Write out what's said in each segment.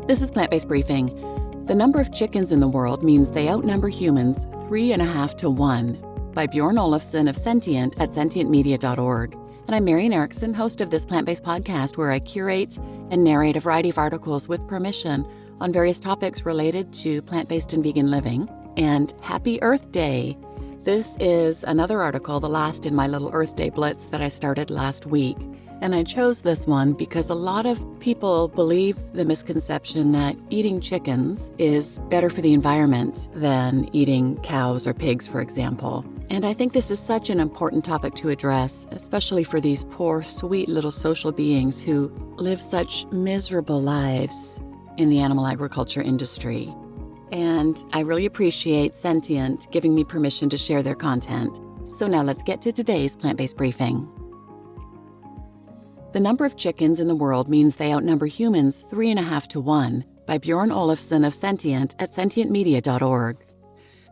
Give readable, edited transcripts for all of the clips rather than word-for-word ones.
This is Plant-Based Briefing. The number of chickens in the world means they outnumber humans 3.5 to 1 by Björn of Sentient at sentientmedia.org. And I'm Marian Erickson, host of this plant-based podcast where I curate and narrate a variety of articles with permission on various topics related to plant-based and vegan living. And happy Earth Day! This is another article, the last in my little Earth Day blitz that I started last week. And I chose this one because a lot of people believe the misconception that eating chickens is better for the environment than eating cows or pigs, for example. And I think this is such an important topic to address, especially for these poor, sweet little social beings who live such miserable lives in the animal agriculture industry. And I really appreciate Sentient giving me permission to share their content. So now let's get to today's plant-based briefing. The number of chickens in the world means they outnumber humans 3.5 to 1 by Björn of Sentient at sentientmedia.org.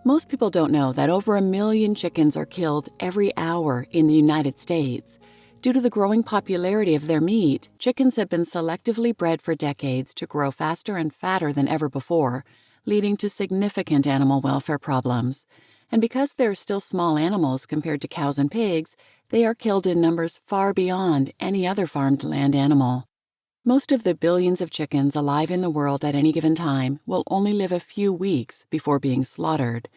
Most people don't know that over 1 million chickens are killed every hour in the United States. Due to the growing popularity of their meat, chickens have been selectively bred for decades to grow faster and fatter than ever before, leading to significant animal welfare problems. And because they're still small animals compared to cows and pigs, they are killed in numbers far beyond any other farmed land animal. Most of the billions of chickens alive in the world at any given time will only live a few weeks before being slaughtered.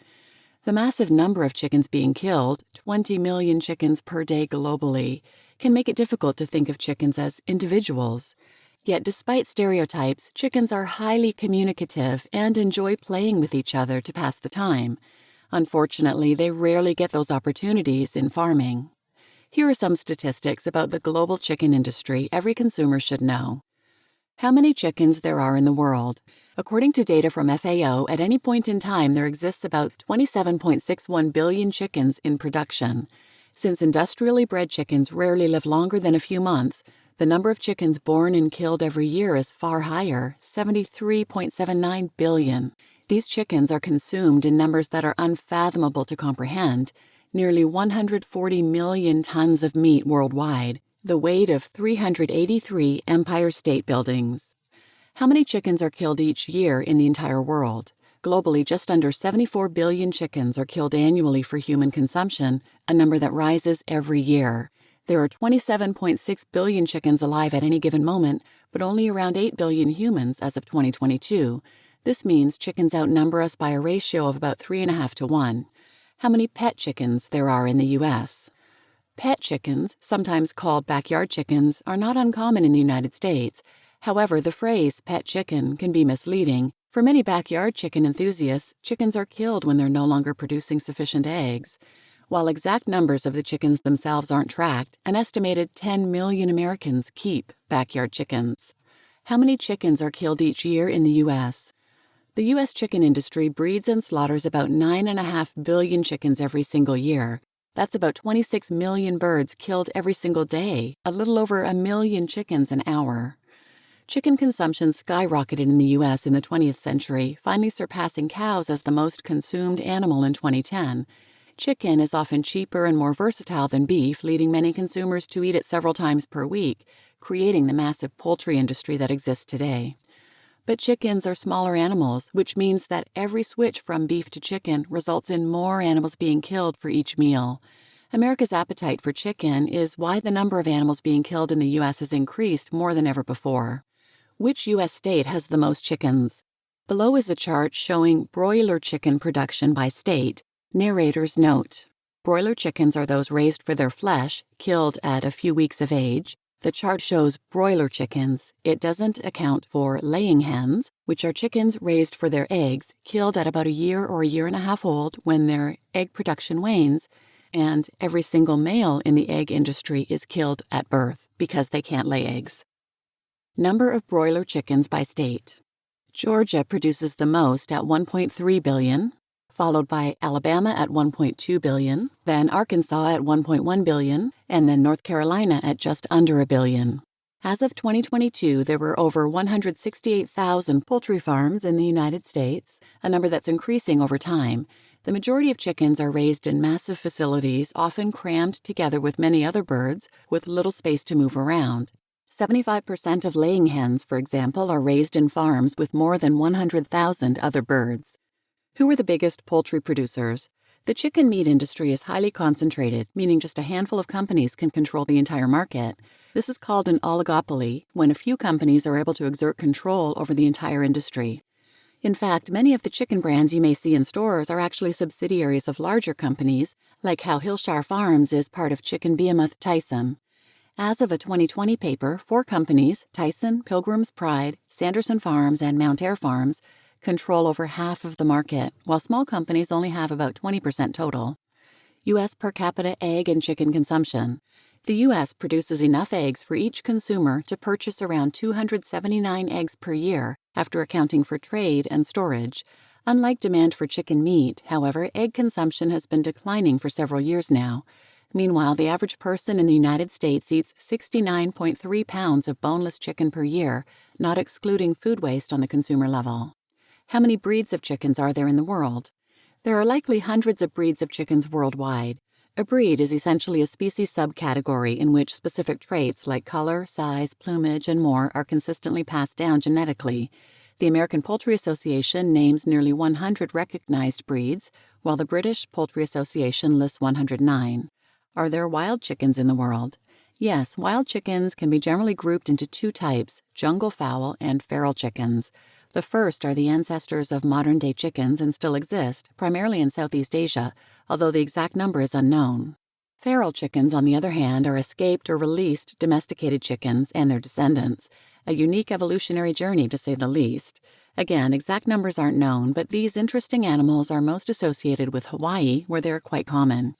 The massive number of chickens being killed, 20 million chickens per day globally, can make it difficult to think of chickens as individuals. Yet despite stereotypes, chickens are highly communicative and enjoy playing with each other to pass the time. Unfortunately, they rarely get those opportunities in farming. Here are some statistics about the global chicken industry every consumer should know. How many chickens there are in the world? According to data from FAO, at any point in time there exists about 27.61 billion chickens in production. Since industrially bred chickens rarely live longer than a few months, the number of chickens born and killed every year is far higher, 73.79 billion. These chickens are consumed in numbers that are unfathomable to comprehend. Nearly 140 million tons of meat worldwide, the weight of 383 Empire State Buildings. How many chickens are killed each year in the entire world? Globally, just under 74 billion chickens are killed annually for human consumption, a number that rises every year. There are 27.6 billion chickens alive at any given moment, but only around 8 billion humans as of 2022. This means chickens outnumber us by a ratio of about 3.5 to 1. How many pet chickens there are in the U.S.? Pet chickens, sometimes called backyard chickens, are not uncommon in the United States. However, the phrase pet chicken can be misleading. For many backyard chicken enthusiasts, chickens are killed when they're no longer producing sufficient eggs. While exact numbers of the chickens themselves aren't tracked, an estimated 10 million Americans keep backyard chickens. How many chickens are killed each year in the U.S.? The U.S. chicken industry breeds and slaughters about 9.5 billion chickens every single year. That's about 26 million birds killed every single day, a little over 1 million chickens an hour. Chicken consumption skyrocketed in the U.S. in the 20th century, finally surpassing cows as the most consumed animal in 2010. Chicken is often cheaper and more versatile than beef, leading many consumers to eat it several times per week, creating the massive poultry industry that exists today. But chickens are smaller animals, which means that every switch from beef to chicken results in more animals being killed for each meal. America's appetite for chicken is why the number of animals being killed in the U.S. has increased more than ever before. Which U.S. state has the most chickens? Below is a chart showing broiler chicken production by state. Narrator's note: broiler chickens are those raised for their flesh, killed at a few weeks of age. The chart shows broiler chickens. It doesn't account for laying hens, which are chickens raised for their eggs, killed at about a year or a year and a half old when their egg production wanes, and every single male in the egg industry is killed at birth because they can't lay eggs. Number of broiler chickens by state. Georgia produces the most at 1.3 billion, followed by Alabama at 1.2 billion, then Arkansas at 1.1 billion, and then North Carolina at just under 1 billion. As of 2022, there were over 168,000 poultry farms in the United States, a number that's increasing over time. The majority of chickens are raised in massive facilities, often crammed together with many other birds, with little space to move around. 75% of laying hens, for example, are raised in farms with more than 100,000 other birds. Who are the biggest poultry producers? The chicken meat industry is highly concentrated, meaning just a handful of companies can control the entire market. This is called an oligopoly, when a few companies are able to exert control over the entire industry. In fact, many of the chicken brands you may see in stores are actually subsidiaries of larger companies, like how Hillshire Farms is part of chicken behemoth Tyson. As of a 2020 paper, 4 companies, Tyson, Pilgrim's Pride, Sanderson Farms, and Mount Air Farms, control over half of the market, while small companies only have about 20% total. U.S. per capita egg and chicken consumption. The U.S. produces enough eggs for each consumer to purchase around 279 eggs per year after accounting for trade and storage. Unlike demand for chicken meat, however, egg consumption has been declining for several years now. Meanwhile, the average person in the United States eats 69.3 pounds of boneless chicken per year, not excluding food waste on the consumer level. How many breeds of chickens are there in the world? There are likely hundreds of breeds of chickens worldwide. A breed is essentially a species subcategory in which specific traits like color, size, plumage, and more are consistently passed down genetically. The American Poultry Association names nearly 100 recognized breeds, while the British Poultry Association lists 109. Are there wild chickens in the world? Yes, wild chickens can be generally grouped into 2 types, jungle fowl and feral chickens. The first are the ancestors of modern-day chickens and still exist, primarily in Southeast Asia, although the exact number is unknown. Feral chickens, on the other hand, are escaped or released domesticated chickens and their descendants, a unique evolutionary journey to say the least. Again, exact numbers aren't known, but these interesting animals are most associated with Hawaii, where they are quite common.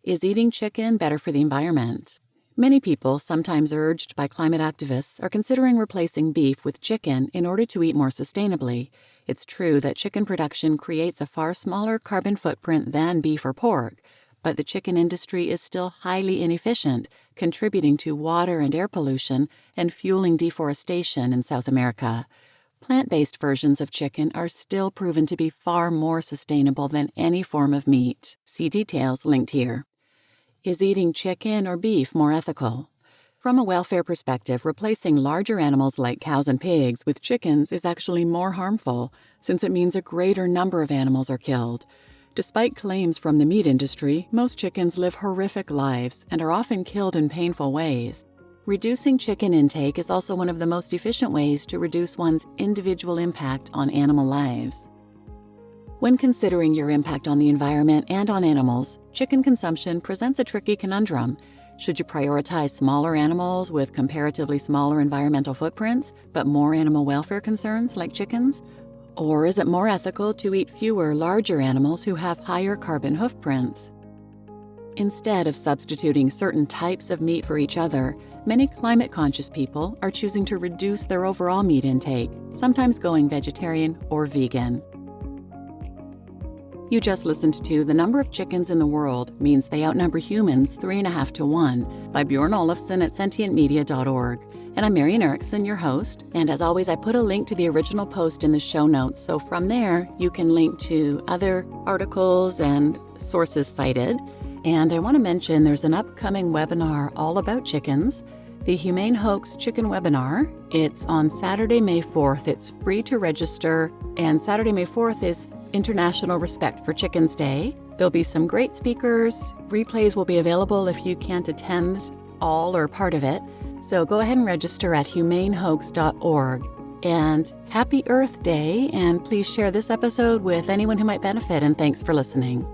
Is eating chicken better for the environment? Many people, sometimes urged by climate activists, are considering replacing beef with chicken in order to eat more sustainably. It's true that chicken production creates a far smaller carbon footprint than beef or pork, but the chicken industry is still highly inefficient, contributing to water and air pollution and fueling deforestation in South America. Plant-based versions of chicken are still proven to be far more sustainable than any form of meat. See details linked here. Is eating chicken or beef more ethical? From a welfare perspective, replacing larger animals like cows and pigs with chickens is actually more harmful, since it means a greater number of animals are killed. Despite claims from the meat industry, most chickens live horrific lives and are often killed in painful ways. Reducing chicken intake is also one of the most efficient ways to reduce one's individual impact on animal lives. When considering your impact on the environment and on animals, chicken consumption presents a tricky conundrum. Should you prioritize smaller animals with comparatively smaller environmental footprints, but more animal welfare concerns like chickens? Or is it more ethical to eat fewer, larger animals who have higher carbon hoofprints? Instead of substituting certain types of meat for each other, many climate-conscious people are choosing to reduce their overall meat intake, sometimes going vegetarian or vegan. You just listened to The Number of Chickens in the World Means They Outnumber Humans 3.5 to 1 by Björn Olofsson at sentientmedia.org. And I'm Marian Erickson, your host. And as always, I put a link to the original post in the show notes. So from there, you can link to other articles and sources cited. And I want to mention there's an upcoming webinar all about chickens, the Humane Hoax Chicken Webinar. It's on Saturday, May 4th. It's free to register. And Saturday, May 4th is International Respect for Chickens Day. There'll be some great speakers. Replays will be available if you can't attend all or part of it. So go ahead and register at humanehoax.org. And happy Earth Day, and please share this episode with anyone who might benefit, and thanks for listening.